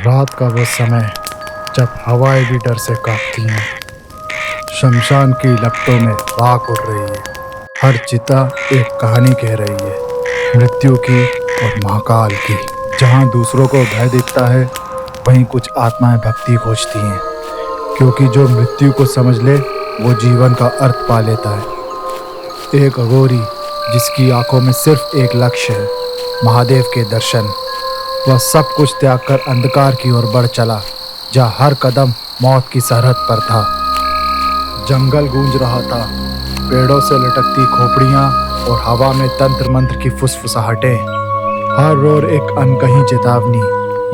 रात का वो समय जब हवाएं भी डर से कांपती हैं, शमशान की लपटों में राख उड़ रही है। हर चिता एक कहानी कह रही है, मृत्यु की और महाकाल की। जहाँ दूसरों को भय दिखता है, वहीं कुछ आत्माएं भक्ति खोजती हैं, क्योंकि जो मृत्यु को समझ ले वो जीवन का अर्थ पा लेता है। एक अघोरी जिसकी आंखों में सिर्फ एक लक्ष्य है, महादेव के दर्शन। वह सब कुछ त्याग कर अंधकार की ओर बढ़ चला, जहाँ हर कदम मौत की सरहद पर था। जंगल गूंज रहा था, पेड़ों से लटकती खोपड़ियाँ और हवा में तंत्र मंत्र की फुसफुसाहटें। हर ओर एक अनकही चेतावनी,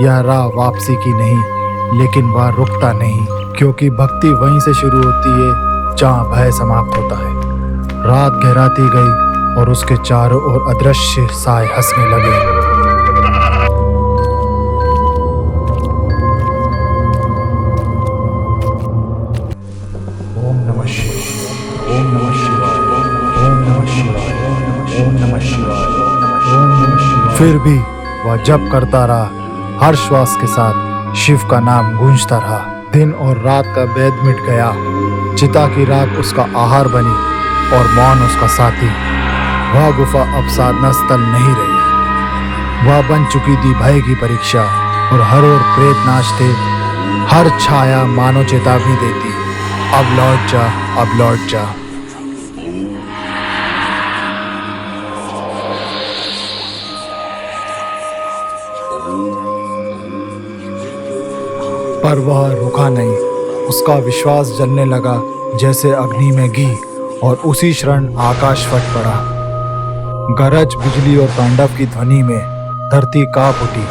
यह राह वापसी की नहीं, लेकिन वह रुकता नहीं, क्योंकि भक्ति वहीं से शुरू होती है जहाँ भय समाप्त होता है। रात गहराती गई और उसके चारों ओर अदृश्य साए हंसने लगे। ओम नमः शिवाय, ओम नमः शिवाय, ओम नमः शिवाय, ओम नमः शिवाय, ओम नमः शिवाय। फिर भी वह जप करता रहा, हर श्वास के साथ शिव का नाम गूंजता रहा। दिन और रात का भेद मिट गया, चिता की राख उसका आहार बनी और मौन उसका साथी। वह गुफा अब साधना स्थल नहीं रही, वह बन चुकी थी भय की परीक्षा। और हर ओर प्रेत नाचते, हर छाया मानो चेतावनी देती, अब लौट जा, अब लौट जा। पर वह रुका नहीं, उसका विश्वास जलने लगा जैसे अग्नि में घी, और उसी क्षण आकाश फट पड़ा। गरज, बिजली और तांडव की ध्वनि में धरती कांप उठी।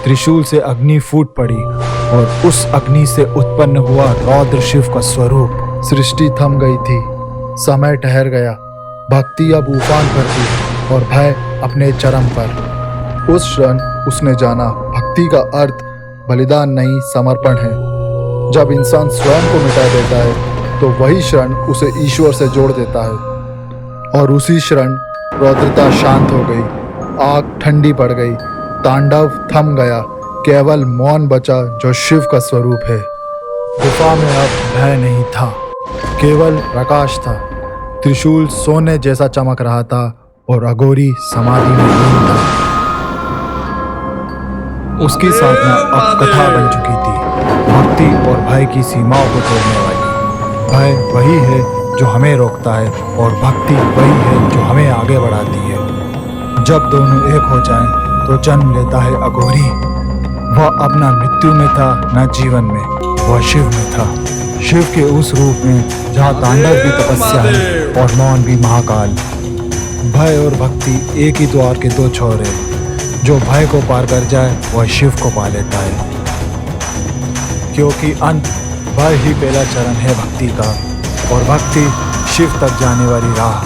त्रिशूल से अग्नि फूट पड़ी और उस अग्नि से उत्पन्न हुआ रौद्र शिव का स्वरूप। सृष्टि थम गई थी, समय ठहर गया, भक्ति अब उफान पर थी और भय अपने चरम पर। उस क्षण उसने जाना, भक्ति का अर्थ बलिदान नहीं, समर्पण है। जब इंसान स्वयं को मिटा देता है तो वही क्षण उसे ईश्वर से जोड़ देता है। और उसी क्षण रौद्रता शांत हो गई, आग ठंडी पड़ गई, तांडव थम गया, केवल मौन बचा जो शिव का स्वरूप है। गुफा में अब भय नहीं था, केवल प्रकाश था। त्रिशूल सोने जैसा चमक रहा था और अघोरी समाधि में लीन था। उसकी साधना अब कथा बन चुकी थी, भक्ति और भय की सीमाओं को तोड़ने वाली। भय वही है जो हमें रोकता है और भक्ति वही है जो हमें आगे बढ़ाती है। जब दोनों एक हो जाएं तो जन्म लेता है अघोरी। वह अब न मृत्यु में था, न जीवन में, वह शिव में था। शिव के उस रूप में जहाँ तांडव भी तपस्या है और मौन भी महाकाल। भय और भक्ति एक ही द्वार के दो छोर हैं। जो भय को पार कर जाए वह शिव को पा लेता है, क्योंकि अंत भय ही पहला चरण है भक्ति का, और भक्ति शिव तक जाने वाली राह।